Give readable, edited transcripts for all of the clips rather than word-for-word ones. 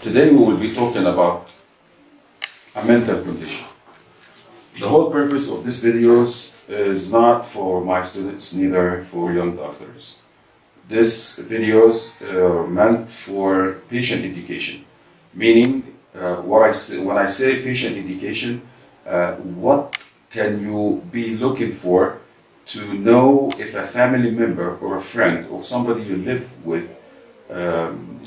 Today we will be talking about a mental condition. The whole purpose of this videos is not for my students, neither for young doctors. This videos are meant for patient education, meaning when I say patient education, what can you be looking for to know if a family member or a friend or somebody you live with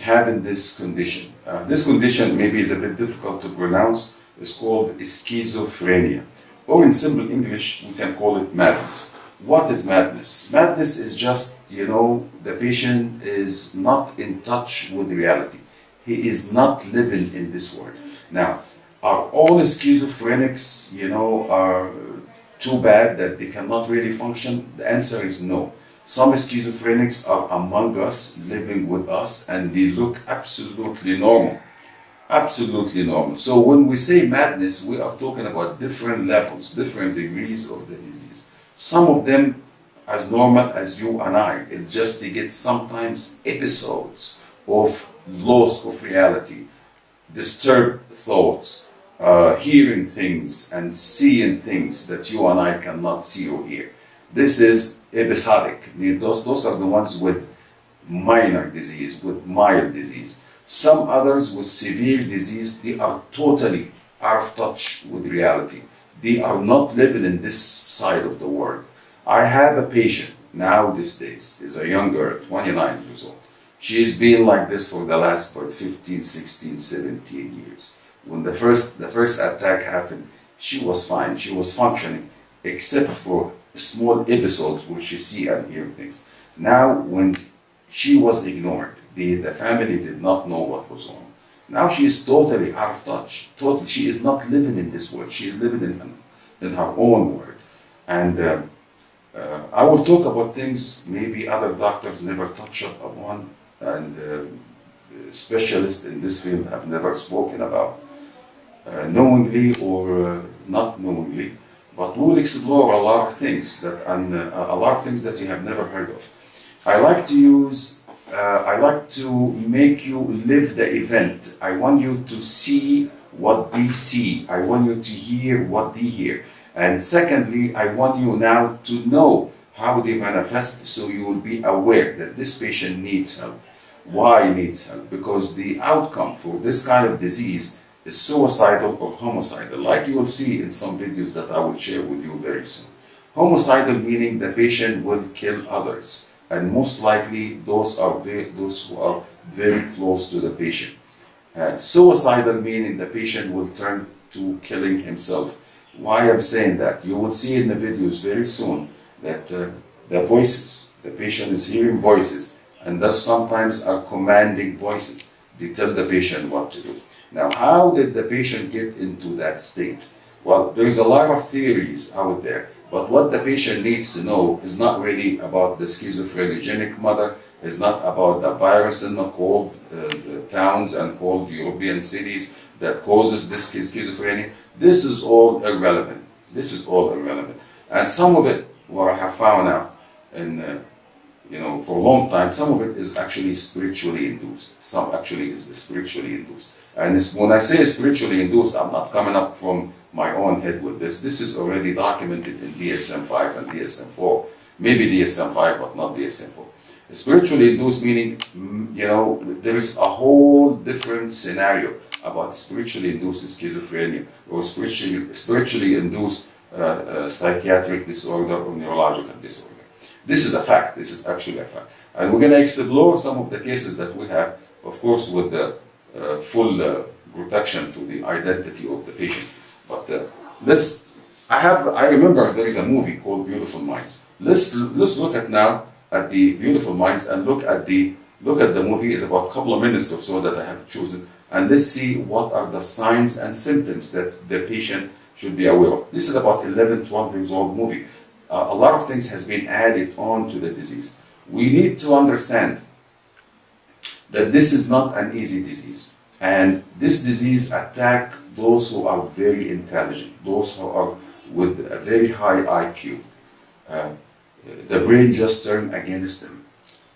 having this condition. This condition maybe is a bit difficult to pronounce. It's called schizophrenia, or in simple English we can call it madness. What is madness? Madness is just, the patient is not in touch with reality. He is not living in this world. Now, are all schizophrenics, are too bad that they cannot really function? The answer is no. Some schizophrenics are among us, living with us, and they look absolutely normal. Absolutely normal. So when we say madness, we are talking about different levels, different degrees of the disease. Some of them as normal as you and I. It's just they get sometimes episodes of loss of reality, disturbed thoughts, hearing things and seeing things that you and I cannot see or hear. This is episodic. Those are the ones with minor disease, with mild disease. Some others with severe disease, they are totally out of touch with reality. They are not living in this side of the world. I have a patient now these days, is a young girl, 29 years old. She has been like this for the last 15, 16, 17 years. When the first attack happened, she was fine, she was functioning, except for small episodes where she see and hear things. Now, when she was ignored, the family did not know what was on. Now she is totally out of touch. Totally, she is not living in this world. She is living in her own world. And I will talk about things maybe other doctors never touch upon, and specialists in this field have never spoken about, knowingly or not knowingly. But we will explore a lot of things that you have never heard of. I like to make you live the event. I want you to see what they see. I want you to hear what they hear. And secondly, I want you now to know how they manifest, so you will be aware that this patient needs help. Why he needs help? Because the outcome for this kind of disease is suicidal or homicidal, like you will see in some videos that I will share with you very soon. Homicidal meaning the patient will kill others, and most likely those who are very close to the patient. Suicidal meaning the patient will turn to killing himself. Why I'm saying that? You will see in the videos very soon that the voices, the patient is hearing voices, and thus sometimes are commanding voices. They tell the patient what to do. Now, how did the patient get into that state? Well, there's a lot of theories out there, but what the patient needs to know is not really about the schizophrenic mother, it's not about the virus in the cold towns and cold European cities that causes this schizophrenia. This is all irrelevant. This is all irrelevant. And some of it, what I have found out, and for a long time, some of it is actually spiritually induced. Some actually is spiritually induced. And when I say spiritually induced, I'm not coming up from my own head with this. This is already documented in DSM-5 and DSM-4. Maybe DSM-5, but not DSM-4. Spiritually induced meaning, there is a whole different scenario about spiritually induced schizophrenia or spiritually induced psychiatric disorder or neurological disorder. This is a fact. This is actually a fact. And we're going to explore some of the cases that we have, of course, with the full protection to the identity of the patient. But I remember there is a movie called Beautiful Minds. Let's look at now at the Beautiful Minds and look at the movie. It's about a couple of minutes or so that I have chosen, and let's see what are the signs and symptoms that the patient should be aware of. This is about 11, 12 years old movie. A lot of things has been added on to the disease. We need to understand that this is not an easy disease. And this disease attacks those who are very intelligent, those who are with a very high IQ. The brain just turned against them.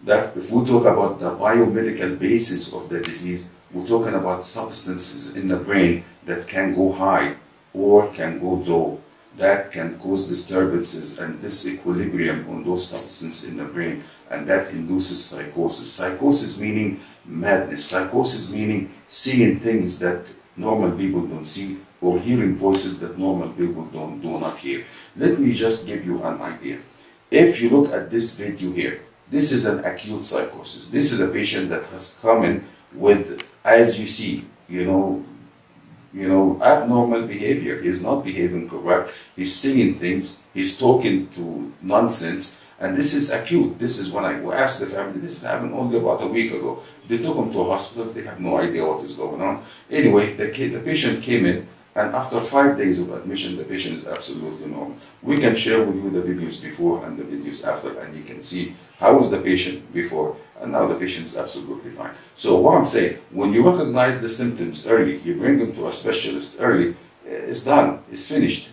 That if we talk about the biomedical basis of the disease, We're talking about substances in the brain that can go high or can go low. That can cause disturbances and disequilibrium on those substances in the brain, and that induces psychosis. Psychosis meaning madness. Psychosis meaning seeing things that normal people don't see, or hearing voices that normal people do not hear. Let me just give you an idea. If you look at this video here, this is an acute psychosis. This is a patient that has come in with, as you see, abnormal behavior. He's not behaving correct. He's saying things. He's talking to nonsense. And this is acute. This is when I asked the family, this happened only about a week ago. They took him to hospitals. They have no idea what is going on. Anyway, the patient came in, and after 5 days of admission, the patient is absolutely normal. We can share with you the videos before and the videos after, and you can see how was the patient before, and now the patient is absolutely fine. So what I'm saying, when you recognize the symptoms early, you bring them to a specialist early, it's done, it's finished,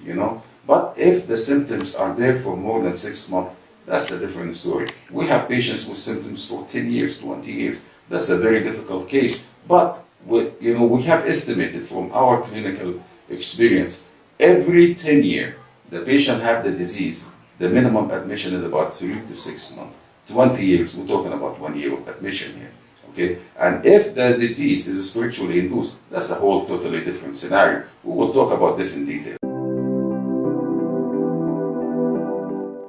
But if the symptoms are there for more than 6 months, that's a different story. We have patients with symptoms for 10 years, 20 years. That's a very difficult case. But we have estimated from our clinical experience, every 10 years, the patient have the disease, the minimum admission is about 3 to 6 months. 20 years, we're talking about 1 year of admission here. Okay? And if the disease is spiritually induced, that's a whole totally different scenario. We will talk about this in detail.